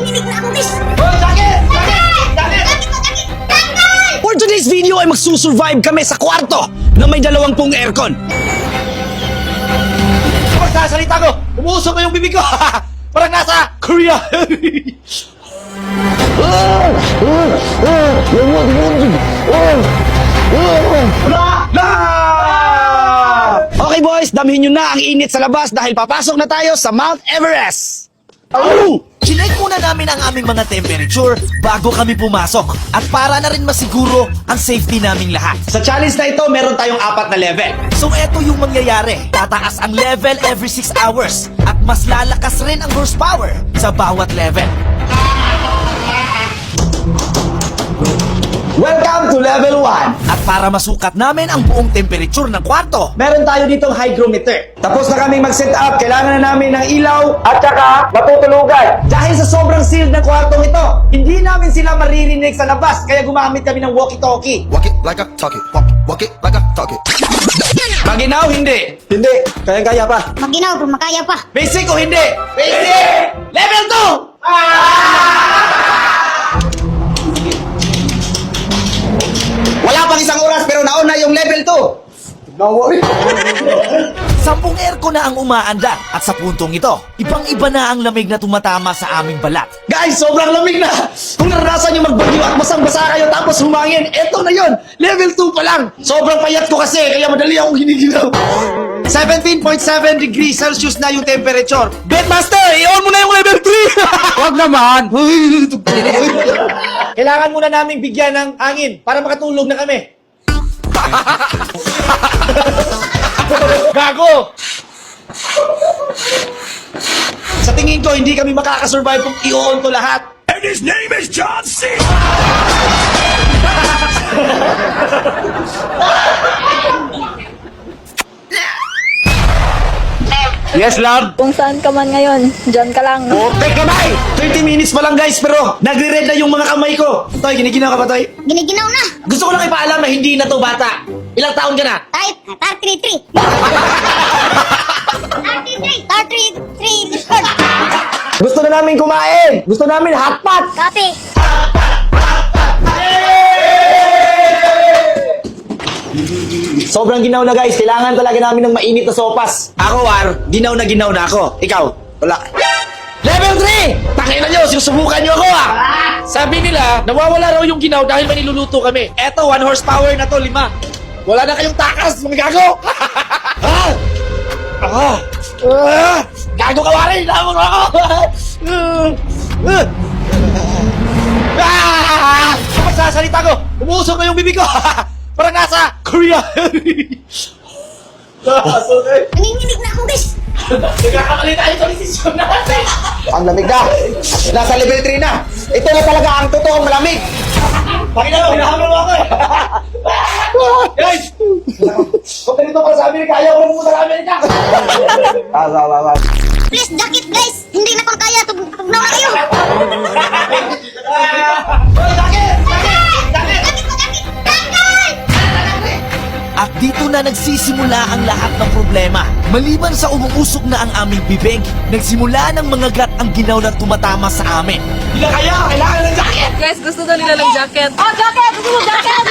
Nanginginig na ako, guys. Hoy, Jacket! Jacket! Jacket! For today's video ay magsusurvive kami sa kwarto na may 20 aircon. Kapag sasalita ko, umuusok na yung bibig ko. Parang nasa Korea. Okay boys, damhin nyo na ang init sa labas dahil papasok na tayo sa Mount Everest. Oh! Chinek muna namin ang aming mga temperature bago kami pumasok at para na rin masiguro ang safety naming lahat. Sa challenge na ito, meron tayong 4 na level. So eto yung mangyayari. Tataas ang level every 6 hours at mas lalakas rin ang horsepower sa bawat level. Welcome to level 1. At para masukat namin ang buong temperature ng kwarto, Meron tayo ditong hygrometer. Tapos na kaming mag-set up, kailangan na namin ng ilaw at saka matutulugan. Dahil sa sobrang sealed ng kwartong ito, hindi namin sila maririnig sa labas, kaya gumamit kami ng walkie-talkie. Walk it like I talk it. Walk it like I talk it. Maginaw, hindi. Hindi, kaya-kaya pa. Maginaw kung makaya pa. Basic o hindi? Basic! Level 2! Wala pang isang oras pero nauna yung level 2. No worry. 10 aircon na ang umaandar at sa puntong ito, ibang-iba na ang lamig na tumatama sa aming balat. Guys, sobrang lamig na! Kung naranasan nyo magbagyo at basang-basa kayo tapos humangin, eto na yon, level 2 pa lang! Sobrang payat ko kasi, kaya madali akong giniginaw. 17.7 degrees Celsius na yung temperature. Bedmaster, i-on mo na yung level 3! Huwag naman! Kailangan muna naming bigyan ng angin para makatulog na kami. Gago! Sa tingin ko, hindi kami makakasurvive kung i-on to lahat. And his name is John C. Yes, love? Kung saan ka man ngayon, dyan ka lang. Okay, kamay! 30 minutes pa lang guys, pero nagre-red na yung mga kamay ko. Toy, giniginaw ka ba, Toy? Giniginaw na. Gusto ko lang ipaalam na hindi na to bata. Ilang taon ka na? Type, tar 33. Tar 33 Discord. Gusto na namin kumain! Gusto namin hotpot! Copy. Sobrang ginaw na guys, kailangan talaga namin ng mainit na sopas. Ako, War, ginaw na ako. Ikaw, wala. Level 3! Tangina nyo, sinusubukan nyo ako ah! Sabi nila, nawawala raw yung ginaw dahil may niluluto kami. Eto, 1 horsepower na to, 5. Wala na kayong takas, mga gago! Ah! Ah! Ah! Gago ka, Wari! Lamang ako! Ah! Kapag sasalita ko, umuusok na yung bibig ko! Parang nasa Korea! Nanginginig na ako, guys. Nagkakamali tayo sa desisyon natin! Ang lamig na! Nasa level 3 na! Ito na talaga ang totoong malamig! Pakita mo, hinahamon mo ako eh! Guys! Kung ganito pa sabi ni kaya ko pumunta sa Amerika! Please, jacket, guys. Hindi na pang kaya. Tugnaw na kayo. Hoy, Jacket! Jacket! Jacket! At dito na nagsisimula ang lahat ng problema. Maliban sa umuusok na ang aming bibig, nagsimula ng mga gat ang ginaw na tumatama sa amin. Hindi na kaya! Kailangan ng jacket! Guys, gusto daw nila ng jacket. Oh, jacket! Gusto mo jacket?